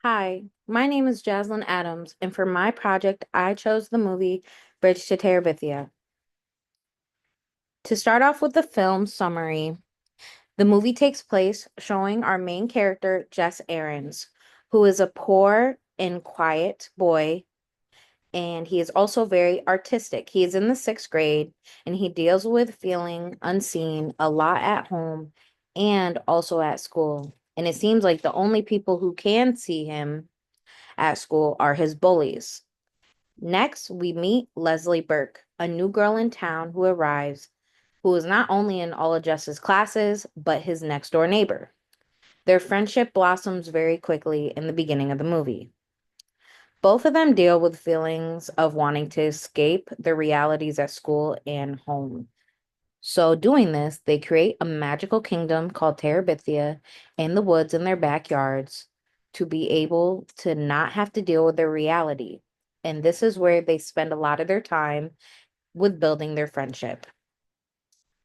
Hi, my name is Jazlyn Adams, and for my project, I chose the movie Bridge to Terabithia. To start off with the film summary, the movie takes place showing our main character, Jess Aarons, who is a poor and quiet boy, and he is also very artistic. He is in the sixth grade, and he deals with feeling unseen a lot at home and also at school. And it seems like the only people who can see him at school are his bullies. Next, we meet Leslie Burke, a new girl in town who arrives, who is not only in all of Jess's classes, but his next door neighbor. Their friendship blossoms very quickly in the beginning of the movie. Both of them deal with feelings of wanting to escape the realities at school and home. So, doing this, they create a magical kingdom called Terabithia in the woods in their backyards to be able to not have to deal with their reality. And this is where they spend a lot of their time with building their friendship.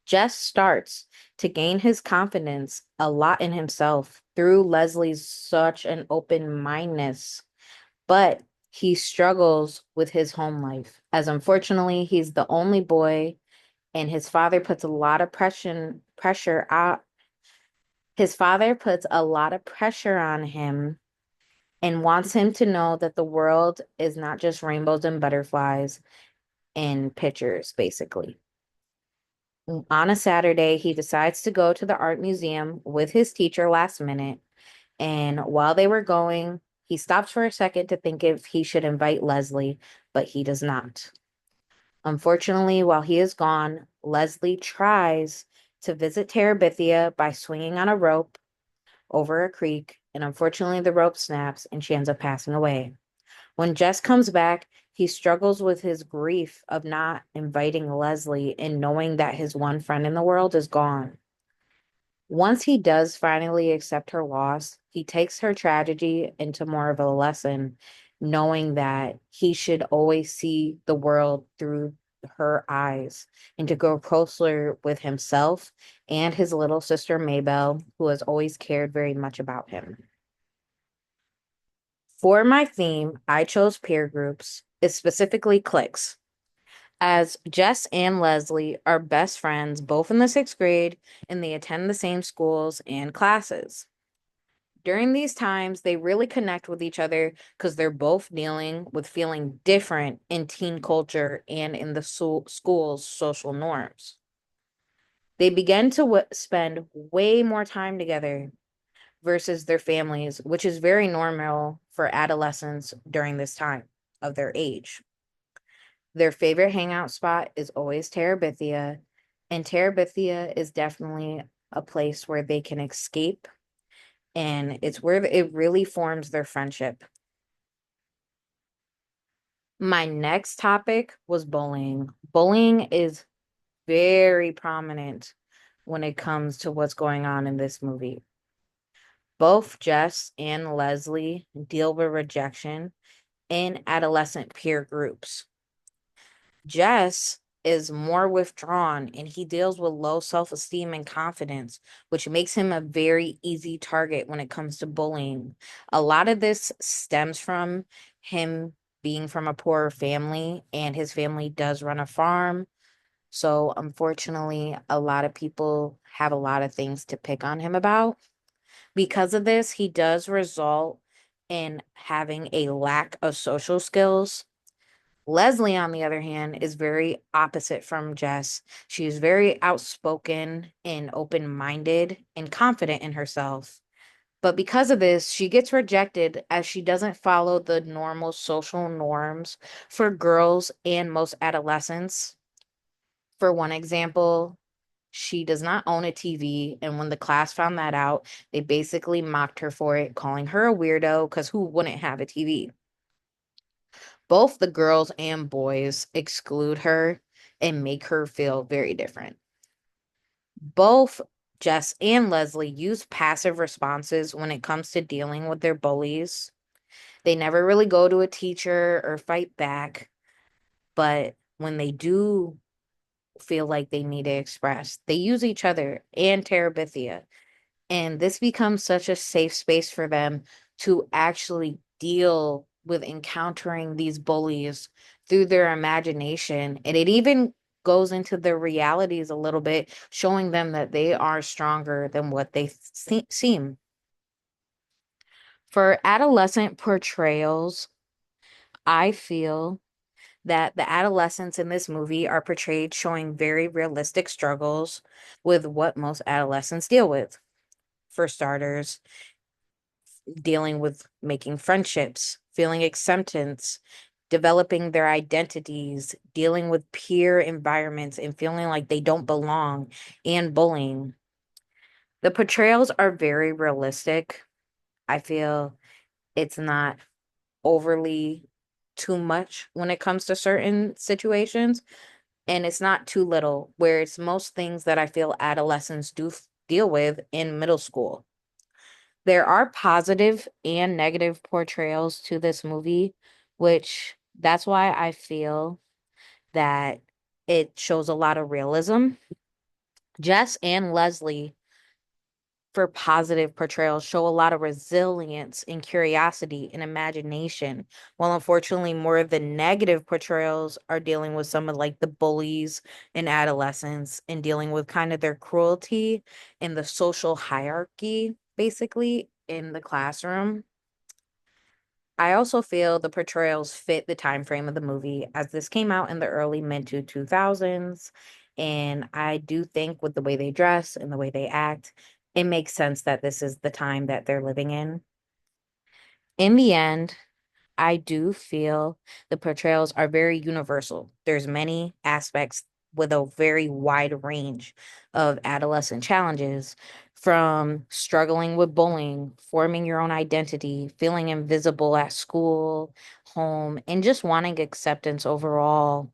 Jess starts to gain his confidence a lot in himself through Leslie's such an open mindedness, but he struggles with his home life, as unfortunately he's the only boy and his father puts a lot of pressure out. His father puts a lot of pressure on him and wants him to know that the world is not just rainbows and butterflies and pictures, basically. On a Saturday, he decides to go to the art museum with his teacher last minute. And while they were going, he stops for a second to think if he should invite Leslie, but he does not. Unfortunately, while he is gone, Leslie tries to visit Terabithia by swinging on a rope over a creek, and unfortunately, the rope snaps and she ends up passing away. When Jess comes back, he struggles with his grief of not inviting Leslie and knowing that his one friend in the world is gone. Once he does finally accept her loss, he takes her tragedy into more of a lesson, knowing that he should always see the world through her eyes and to grow closer with himself and his little sister Maybelle, who has always cared very much about him. For my theme, I chose peer groups, specifically cliques, as Jess and Leslie are best friends both in the sixth grade and they attend the same schools and classes. During these times, they really connect with each other because they're both dealing with feeling different in teen culture and in the school's social norms. They begin to spend way more time together versus their families, which is very normal for adolescents during this time of their age. Their favorite hangout spot is always Terabithia, and Terabithia is definitely a place where they can escape, and it's where it really forms their friendship. My next topic was bullying. Bullying is very prominent when it comes to what's going on in this movie. Both Jess and Leslie deal with rejection in adolescent peer groups. Jess is more withdrawn and he deals with low self esteem and confidence, which makes him a very easy target when it comes to bullying. A lot of this stems from him being from a poorer family, and his family does run a farm. So, unfortunately, a lot of people have a lot of things to pick on him about. Because of this, he does result in having a lack of social skills. Leslie, on the other hand, is very opposite from Jess. She is very outspoken and open minded and confident in herself. But because of this, she gets rejected as she doesn't follow the normal social norms for girls and most adolescents. For one example, she does not own a TV. And when the class found that out, they basically mocked her for it, calling her a weirdo because who wouldn't have a TV? Both the girls and boys exclude her and make her feel very different. Both Jess and Leslie use passive responses when it comes to dealing with their bullies. They never really go to a teacher or fight back, but when they do feel like they need to express, they use each other and Terabithia. And this becomes such a safe space for them to actually deal with encountering these bullies through their imagination. And it even goes into their realities a little bit, showing them that they are stronger than what they seem. For adolescent portrayals, I feel that the adolescents in this movie are portrayed showing very realistic struggles with what most adolescents deal with. For starters, dealing with making friendships, feeling acceptance, developing their identities, dealing with peer environments and feeling like they don't belong, and bullying. The portrayals are very realistic. I feel it's not overly too much when it comes to certain situations, and it's not too little, where it's most things that I feel adolescents do deal with in middle school. There are positive and negative portrayals to this movie, which that's why I feel that it shows a lot of realism. Jess and Leslie, for positive portrayals, show a lot of resilience and curiosity and imagination, while unfortunately more of the negative portrayals are dealing with some of like the bullies in adolescence and dealing with kind of their cruelty and the social hierarchy basically in the classroom. I also feel the portrayals fit the time frame of the movie, as this came out in the early mid to 2000s, and I do think with the way they dress and the way they act, it makes sense that this is the time that they're living in. In the end, I do feel the portrayals are very universal. There's many aspects with a very wide range of adolescent challenges, from struggling with bullying, forming your own identity, feeling invisible at school, home, and just wanting acceptance overall.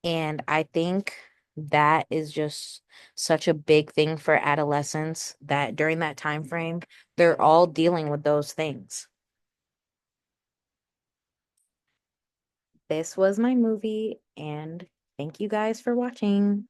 And I think that is just such a big thing for adolescents, that during that time frame, they're all dealing with those things. This was my movie, and thank you guys for watching.